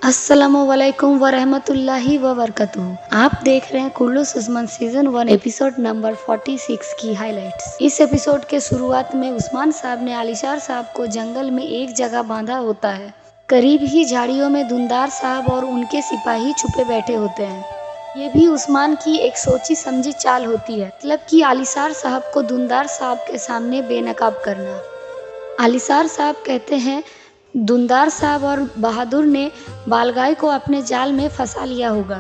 अस्सलामुअलैकुम वरहमतुल्लाहि वबरकातुहू। आप देख रहे हैं कुल्लू सुजमान सीजन 1 एपिसोड नंबर 46 की हाइलाइट्स। इस एपिसोड के शुरुआत में उस्मान साहब ने आलिशार साहब को जंगल में एक जगह बांधा होता है। करीब ही झाड़ियों में दुंदार साहब और उनके सिपाही छुपे बैठे होते हैं। ये भी उस्मान की एक सोची समझी चाल होती है, मतलब कि आलिशार साहब को दुंदार साहब के सामने बेनकाब करना। आलिशार साहब कहते हैं दुंदार साहब और बहादुर ने बालगाय को अपने जाल में फंसा लिया होगा,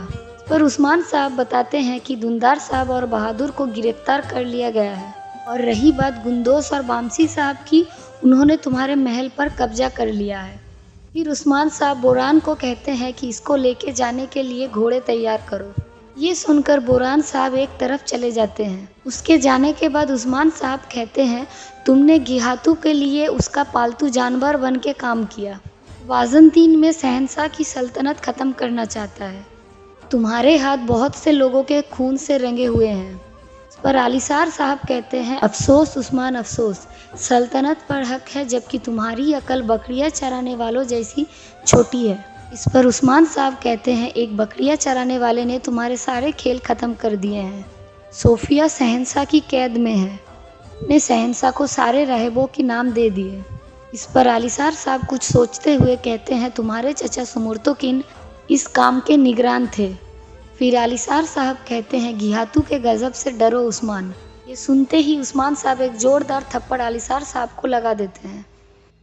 पर उस्मान साहब बताते हैं कि दुंदार साहब और बहादुर को गिरफ्तार कर लिया गया है। और रही बात गुंदोस और बामसी साहब की, उन्होंने तुम्हारे महल पर कब्जा कर लिया है। फिर उस्मान साहब बोरान को कहते हैं कि इसको लेके जाने के लिए घोड़े तैयार करो। ये सुनकर बोरान साहब एक तरफ चले जाते हैं। उसके जाने के बाद उस्मान साहब कहते हैं तुमने गिहातू के लिए उसका पालतू जानवर बन के काम किया। वाजंतीन में शहंशाह की सल्तनत खत्म करना चाहता है। तुम्हारे हाथ बहुत से लोगों के खून से रंगे हुए हैं। इस पर आलिशार साहब कहते हैं अफसोस उस्मान अफसोस, सल्तनत पर हक है जबकि तुम्हारी अकल बकरियां चराने वालों जैसी छोटी है। इस पर उस्मान साहब कहते हैं एक बकरियां चराने वाले ने तुम्हारे सारे खेल खत्म कर दिए हैं। सोफिया शहंशाह की कैद में है, ने शहंशाह को सारे राहिबों के नाम दे दिए। इस पर आलिशार साहब कुछ सोचते हुए कहते हैं तुम्हारे चचा सुमुर्तुकिन इस काम के निगरान थे। फिर आलिशार साहब कहते हैं गिहातू के गजब से डरो उस्मान। ये सुनते ही उस्मान साहब एक जोरदार थप्पड़ आलिशार साहब को लगा देते हैं।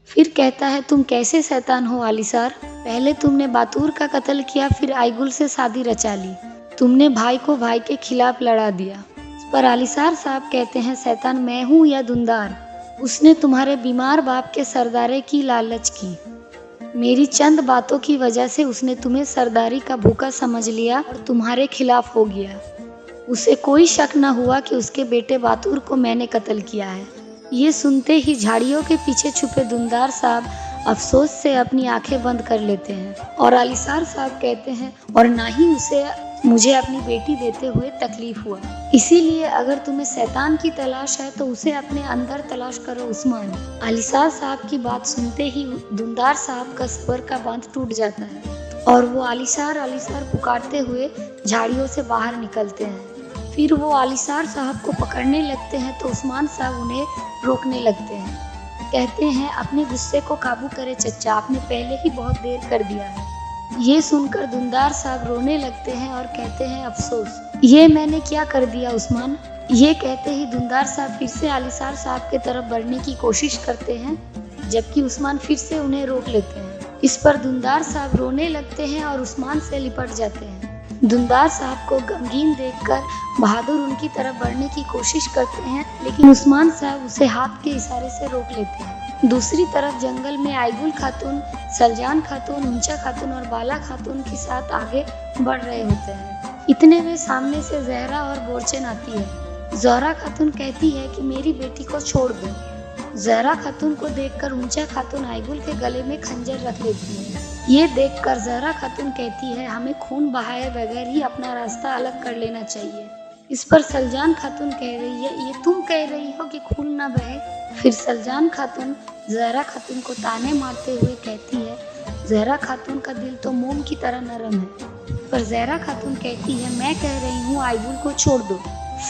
फिर कहता है तुम कैसे शैतान हो आलिशार, पहले तुमने बातूर का कत्ल किया, फिर आइगुल से शादी रचा ली, तुमने भाई को भाई के खिलाफ लड़ा दिया। इस पर आलिशार साहब कहते हैं शैतान मैं हूँ या दुंदार, उसने तुम्हारे बीमार बाप के सरदारे की लालच की। मेरी चंद बातों की वजह से उसने तुम्हें सरदारी का भूखा समझ लिया और तुम्हारे खिलाफ हो गया। उसे कोई शक न हुआ कि उसके बेटे बातूर को मैंने कत्ल किया है। ये सुनते ही झाड़ियों के पीछे छुपे दुंदार साहब अफसोस से अपनी आंखें बंद कर लेते हैं। और आलिशार साहब कहते हैं और ना ही उसे मुझे अपनी बेटी देते हुए तकलीफ हुआ, इसीलिए अगर तुम्हें शैतान की तलाश है तो उसे अपने अंदर तलाश करो उस्मान। आलिशार साहब की बात सुनते ही दुंदार साहब का सबर का बांध टूट जाता है और वो आलिशार आलिशार पुकारते हुए झाड़ियों से बाहर निकलते हैं। फिर वो आलिशार साहब को पकड़ने लगते हैं तो उस्मान साहब उन्हें रोकने लगते हैं। कहते हैं अपने गुस्से को काबू करे चच्चा, आपने पहले ही बहुत देर कर दिया है। ये सुनकर दुंदार साहब रोने लगते हैं और कहते हैं अफसोस, ये मैंने क्या कर दिया उस्मान। ये कहते ही दुंदार साहब फिर से आलिशार साहब के तरफ बढ़ने की कोशिश करते हैं, जबकि उस्मान फिर से उन्हें रोक लेते हैं। इस पर दुंदार साहब रोने लगते हैं और उस्मान से लिपट जाते हैं। दुंदार साहब को गमगीन देखकर बहादुर उनकी तरफ बढ़ने की कोशिश करते हैं, लेकिन उस्मान साहब उसे हाथ के इशारे से रोक लेते हैं। दूसरी तरफ जंगल में आइगुल खातून, सलजान खातून, ऊंचा खातून और बाला खातून के साथ आगे बढ़ रहे होते हैं। इतने में सामने से जहरा और बोरचन आती है। जहरा खातून कहती है कि मेरी बेटी को छोड़ दो। जहरा खातून को देखकर ऊंचा खातून आइगुल के गले में खंजर रख देती है। ये देखकर जहरा खातून कहती है हमें खून बहाए बगैर ही अपना रास्ता अलग कर लेना चाहिए। इस पर सलजान खातून कह रही है ये तुम कह रही हो कि खून ना बहे। फिर सलजान खातून जहरा खातून को ताने मारते हुए कहती है जहरा खातून का दिल तो मोम की तरह नरम है। पर जहरा खातून कहती है मैं कह रही हूँ आइगुल को छोड़ दो,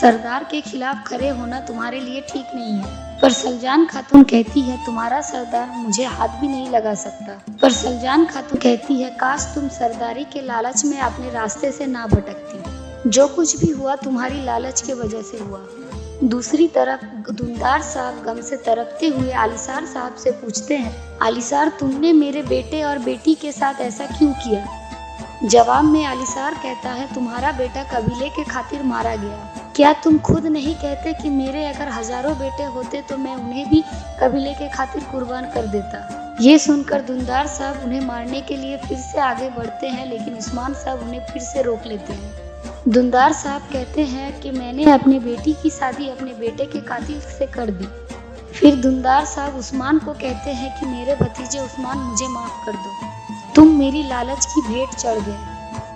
सरदार के खिलाफ खड़े होना तुम्हारे लिए ठीक नहीं है। पर सलजान खातून कहती है तुम्हारा सरदार मुझे हाथ भी नहीं लगा सकता। पर सलजान खातून कहती है काश तुम सरदारी के लालच में अपने रास्ते से ना भटकती, जो कुछ भी हुआ तुम्हारी लालच के वजह से हुआ। दूसरी तरफ दुंदार साहब गम से तड़पते हुए आलिशार साहब से पूछते हैं आलिशार तुमने मेरे बेटे और बेटी के साथ ऐसा क्यों किया। जवाब में आलिशार कहता है तुम्हारा बेटा कबीले के खातिर मारा गया। क्या तुम खुद नहीं कहते कि मेरे अगर हजारों बेटे होते तो मैं उन्हें भी कबीले के खातिर कुर्बान कर देता। ये सुनकर दुंदार साहब उन्हें मारने के लिए फिर से आगे बढ़ते हैं, लेकिन उस्मान साहब उन्हें फिर से रोक लेते हैं। दुंदार साहब कहते हैं कि मैंने अपनी बेटी की शादी अपने बेटे के कातिल से कर दी। फिर दुंदार साहब उस्मान को कहते हैं कि मेरे भतीजे उस्मान मुझे माफ कर दो, तुम मेरी लालच की भेंट चढ़ गए,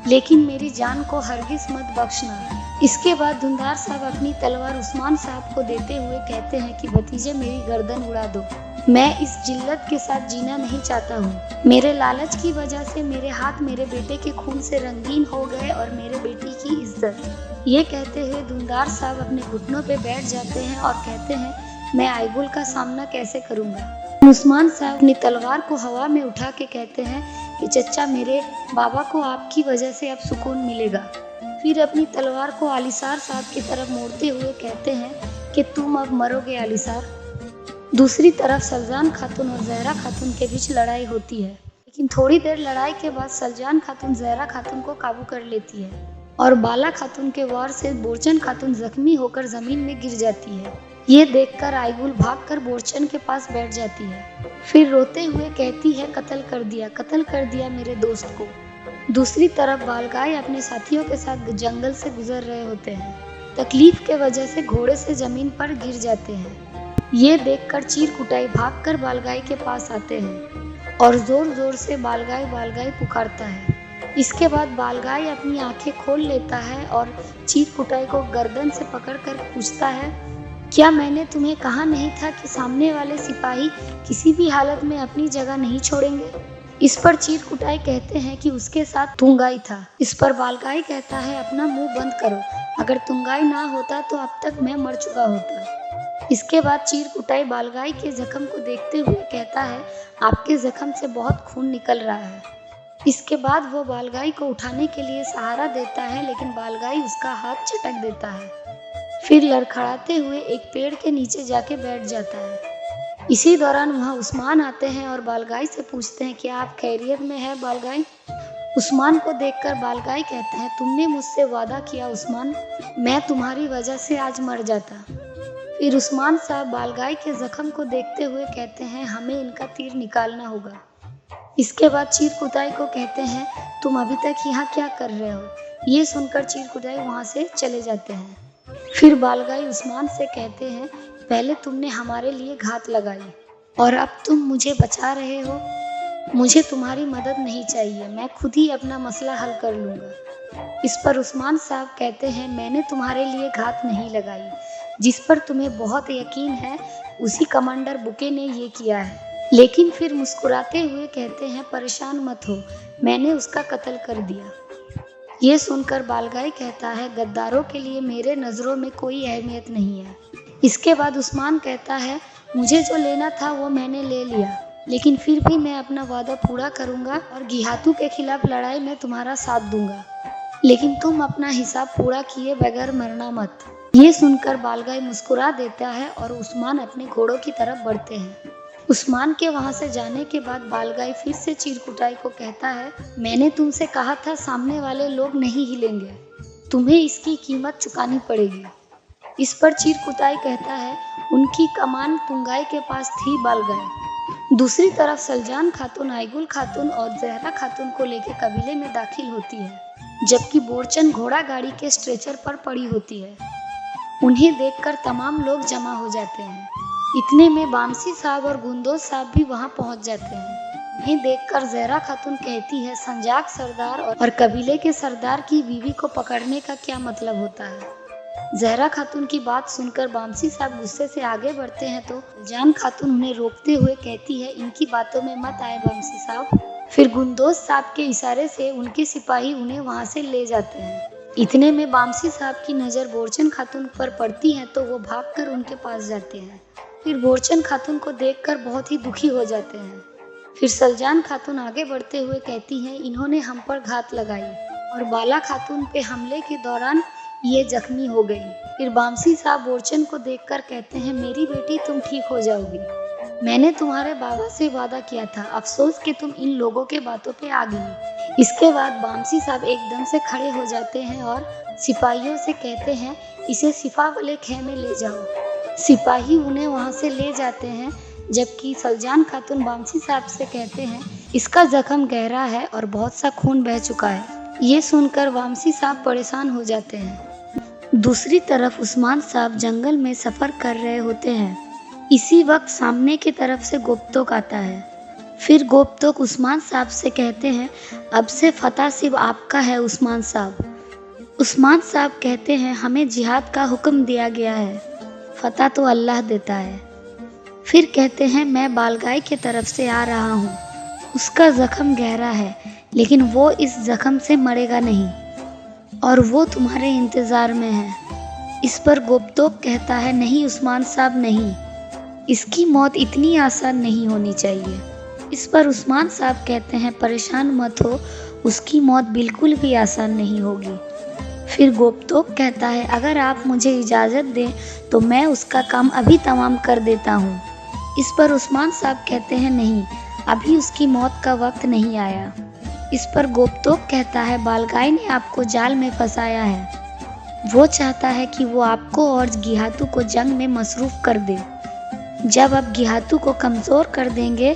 लेकिन मेरी जान को हरगिज मत बख्शना। इसके बाद दुंदार साहब अपनी तलवार उस्मान साहब को देते हुए कहते हैं कि भतीजे मेरी गर्दन उड़ा दो। मैं इस जिल्लत के साथ जीना नहीं चाहता हूँ। मेरे लालच की वजह से मेरे हाथ मेरे बेटे के खून से रंगीन हो गए और मेरे बेटी की इज्जत। ये कहते हुए धुंधार साहब अपने घुटनों पे बैठ जाते हैं और कहते हैं, मैं आईगुल का सामना कैसे करूँगा। उस्मान साहब अपनी तलवार को हवा में उठा के कहते हैं कि चचा, मेरे बाबा को आपकी वजह से अब सुकून मिलेगा। फिर अपनी तलवार को आलिसार साहब की तरफ मोड़ते हुए कहते हैं कि तुम अब मरोगे आलिसार। दूसरी तरफ सलजान खातून और जहरा खातून के बीच लड़ाई होती है, लेकिन थोड़ी देर लड़ाई के बाद सलजान खातून जहरा खातून को काबू कर लेती है और बाला खातून के वार से बोरचन खातून जख्मी होकर जमीन में गिर जाती है। ये देखकर आईगुल भागकर बोरचन के पास बैठ जाती है। फिर रोते हुए कहती है, कत्ल कर दिया मेरे दोस्त को। दूसरी तरफ बालगाय अपने साथियों के साथ जंगल से गुजर रहे होते हैं। तकलीफ के वजह से घोड़े से जमीन पर गिर जाते हैं। ये देखकर चीरकुटाई भागकर बालगाय के पास आते हैं और जोर जोर से बालगाय बालगाय पुकारता है। इसके बाद बालगाय अपनी आंखें खोल लेता है और चीरकुटाई को गर्दन से पकड़कर पूछता है, क्या मैंने तुम्हें कहा नहीं था कि सामने वाले सिपाही किसी भी हालत में अपनी जगह नहीं छोड़ेंगे। इस पर चीरकुटाई कहते हैं कि उसके साथ तुंगाई था। इस पर बालगाय कहता है, अपना मुंह बंद करो, अगर तुंगाई ना होता तो अब तक मैं मर चुका होता। इसके बाद चीरकुटाई बालगाय के जख्म को देखते हुए कहता है, आपके जख्म से बहुत खून निकल रहा है। इसके बाद वो बालगाय को उठाने के लिए सहारा देता है, लेकिन बालगाय उसका हाथ झटक देता है। फिर लड़खड़ाते हुए एक पेड़ के नीचे जाके बैठ जाता है। इसी दौरान वहाँ उस्मान आते हैं और बालगाय से पूछते हैं, क्या आप खैरियत में है बालगाय। उस्मान को देखकर बालगाय कहते हैं, तुमने मुझसे वादा किया उस्मान, मैं तुम्हारी वजह से आज मर जाता। फिर उस्मान साहब बालगाय के जख्म को देखते हुए कहते हैं, हमें इनका तीर निकालना होगा। इसके बाद चीरकुटाई को कहते हैं, तुम अभी तक यहाँ क्या कर रहे हो। ये सुनकर चीरकुटाई वहाँ से चले जाते हैं। फिर बालगाय उस्मान से कहते हैं, पहले तुमने हमारे लिए घात लगाई और अब तुम मुझे बचा रहे हो। मुझे तुम्हारी मदद नहीं चाहिए, मैं खुद ही अपना मसला हल कर लूँगा। इस पर उस्मान साहब कहते हैं, मैंने तुम्हारे लिए घात नहीं लगाई, जिस पर तुम्हें बहुत यकीन है उसी कमांडर बुके ने ये किया है। लेकिन फिर मुस्कुराते हुए कहते हैं, परेशान मत हो, मैंने उसका कत्ल कर दिया। ये सुनकर बालगाय कहता है, गद्दारों के लिए मेरे नज़रों में कोई अहमियत नहीं है। इसके बाद उस्मान कहता है, मुझे जो लेना था वो मैंने ले लिया, लेकिन फिर भी मैं अपना वादा पूरा करूंगा और घिहातू के खिलाफ लड़ाई में तुम्हारा साथ दूंगा, लेकिन तुम अपना हिसाब पूरा किए बगैर मरना मत। ये सुनकर बालगाय मुस्कुरा देता है और उस्मान अपने घोड़ों की तरफ बढ़ते हैं। उस्मान के वहां से जाने के बाद बालगाय फिर से चीरकुटाई को कहता है, मैंने तुमसे कहा था सामने वाले लोग नहीं हिलेंगे, तुम्हें इसकी कीमत चुकानी पड़ेगी। इस पर चीरकुटाई कहता है, उनकी कमान तुंगाई के पास थी बालगाय। दूसरी तरफ सलजान खातून आईगुल खातून और जहरा खातून को लेकर कबीले में दाखिल होती है, जबकि बोरचन घोड़ा गाड़ी के स्ट्रेचर पर पड़ी होती है। उन्हें देखकर तमाम लोग जमा हो जाते हैं। इतने में बामसी साहब और गुंदोज साहब भी वहां पहुंच जाते हैं। उन्हें देखकर जहरा खातून कहती है, संजाक सरदार और कबीले के सरदार की बीवी को पकड़ने का क्या मतलब होता है। जहरा खातून की बात सुनकर बामसी साहब गुस्से से आगे बढ़ते हैं तो जान खातून उन्हें रोकते हुए कहती है, इनकी बातों में मत आए बामसी साहब। फिर गुंदोज साहब के इशारे से उनके सिपाही उन्हें वहां से ले जाते हैं। इतने में बामसी साहब की नज़र बोरचन खातून पर पड़ती है तो वो भागकर उनके पास जाते हैं। फिर बोरचन खातून को देखकर बहुत ही दुखी हो जाते हैं। फिर सलजान खातून आगे बढ़ते हुए कहती हैं, इन्होंने हम पर घात लगाई और बाला खातून पे हमले के दौरान ये जख्मी हो गई। फिर बामसी साहब बोरचन को देखकर कहते हैं, मेरी बेटी तुम ठीक हो जाओगी, मैंने तुम्हारे बाबा से वादा किया था, अफसोस कि तुम इन लोगों के बातों पे आ गई। इसके बाद बामसी साहब एकदम से खड़े हो जाते हैं और सिपाहियों से कहते हैं, इसे सिफा वाले खेमे ले जाओ। सिपाही उन्हें वहां से ले जाते हैं, जबकि सलजान खातून बामसी साहब से कहते हैं, इसका जख्म गहरा है और बहुत सा खून बह चुका है। ये सुनकर बामसी साहब परेशान हो जाते हैं। दूसरी तरफ उस्मान साहब जंगल में सफ़र कर रहे होते हैं। इसी वक्त सामने की तरफ से गोप्तोक आता है। फिर गोप्तोक उस्मान साहब से कहते हैं, अब से फतह सिर्फ आपका है उस्मान साहब। उस्मान साहब कहते हैं, हमें जिहाद का हुक्म दिया गया है, फतह तो अल्लाह देता है। फिर कहते हैं मैं बालगाय के तरफ से आ रहा हूँ। उसका जख्म गहरा है लेकिन वो इस जख्म से मरेगा नहीं और वो तुम्हारे इंतज़ार में है। इस पर गोपतोक कहता है नहीं उस्मान साहब नहीं, इसकी मौत इतनी आसान नहीं होनी चाहिए। इस पर उस्मान साहब कहते हैं परेशान मत हो, उसकी मौत बिल्कुल भी आसान नहीं होगी। फिर गोपतोक कहता है अगर आप मुझे इजाज़त दें तो मैं उसका काम अभी तमाम कर देता हूँ। इस पर उस्मान साहब कहते हैं नहीं, अभी उसकी मौत का वक्त नहीं आया। इस पर गोपतोक कहता है बालगाय ने आपको जाल में फंसाया है। वो चाहता है कि वो आपको और गिहातू को जंग में मसरूफ़ कर दे। जब आप गिहातू को कमज़ोर कर देंगे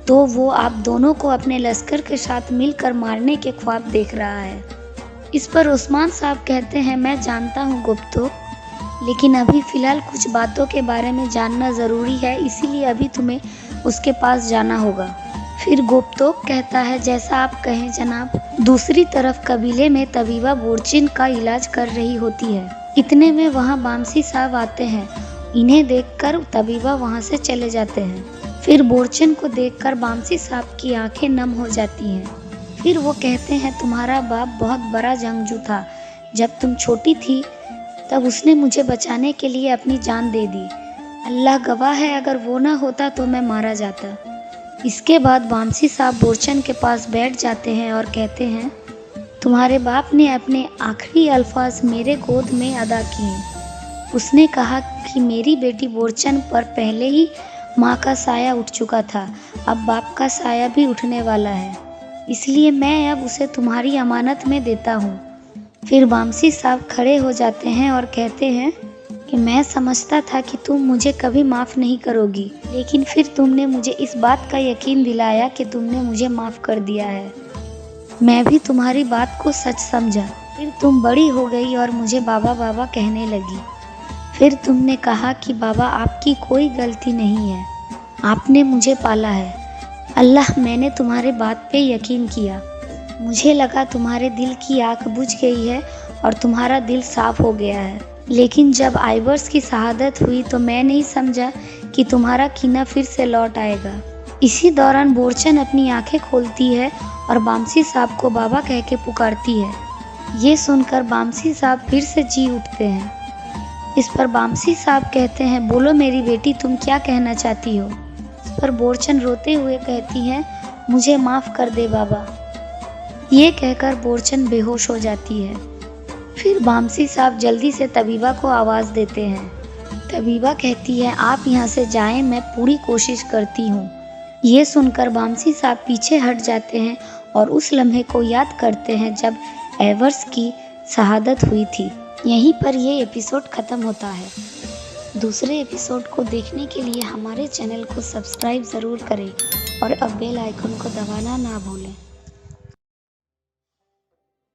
तो वो आप दोनों को अपने लश्कर के साथ मिलकर मारने के ख्वाब देख रहा है। इस पर उस्मान साहब कहते हैं मैं जानता हूँ गोपतोक, लेकिन अभी फ़िलहाल कुछ बातों के बारे में जानना ज़रूरी है, इसीलिए अभी तुम्हें उसके पास जाना होगा। फिर गोपतोक कहता है जैसा आप कहें जनाब। दूसरी तरफ कबीले में तबीबा बोरचिन का इलाज कर रही होती है। इतने में वहाँ बामसी साहब आते हैं। इन्हें देखकर तबीबा वहाँ से चले जाते हैं। फिर बोरचिन को देखकर बामसी साहब की आंखें नम हो जाती हैं। फिर वो कहते हैं तुम्हारा बाप बहुत बड़ा जंगजू था। जब तुम छोटी थी तब उसने मुझे बचाने के लिए अपनी जान दे दी। अल्लाह गवाह है अगर वो ना होता तो मैं मारा जाता। इसके बाद बामसी साहब बोरचन के पास बैठ जाते हैं और कहते हैं तुम्हारे बाप ने अपने आखिरी अल्फाज मेरे गोद में अदा किए। उसने कहा कि मेरी बेटी बोरचन पर पहले ही माँ का साया उठ चुका था, अब बाप का साया भी उठने वाला है, इसलिए मैं अब उसे तुम्हारी अमानत में देता हूँ। फिर बामसी साहब खड़े हो जाते हैं और कहते हैं कि मैं समझता था कि तुम मुझे कभी माफ़ नहीं करोगी, लेकिन फिर तुमने मुझे इस बात का यकीन दिलाया कि तुमने मुझे माफ़ कर दिया है। मैं भी तुम्हारी बात को सच समझा। फिर तुम बड़ी हो गई और मुझे बाबा बाबा कहने लगी। फिर तुमने कहा कि बाबा आपकी कोई गलती नहीं है, आपने मुझे पाला है। अल्लाह मैंने तुम्हारे बात पे यकीन किया। मुझे लगा तुम्हारे दिल की आँख बुझ गई है और तुम्हारा दिल साफ हो गया है, लेकिन जब आइवर्स की शहादत हुई तो मैं नहीं समझा कि तुम्हारा कीना फिर से लौट आएगा। इसी दौरान बोरचन अपनी आंखें खोलती है और बामसी साहब को बाबा कह के पुकारती है। ये सुनकर बामसी साहब फिर से जी उठते हैं। इस पर बामसी साहब कहते हैं बोलो मेरी बेटी तुम क्या कहना चाहती हो। इस पर बोरचन रोते हुए कहती हैं मुझे माफ़ कर दे बाबा। ये कहकर बोरचन बेहोश हो जाती है। फिर बामसी साहब जल्दी से तबीबा को आवाज़ देते हैं। तबीबा कहती है आप यहाँ से जाएं, मैं पूरी कोशिश करती हूँ। ये सुनकर बामसी साहब पीछे हट जाते हैं और उस लम्हे को याद करते हैं जब एवर्स की शहादत हुई थी। यहीं पर ये एपिसोड ख़त्म होता है। दूसरे एपिसोड को देखने के लिए हमारे चैनल को सब्सक्राइब ज़रूर करें और अब बेल आइकन को दबाना ना भूलें।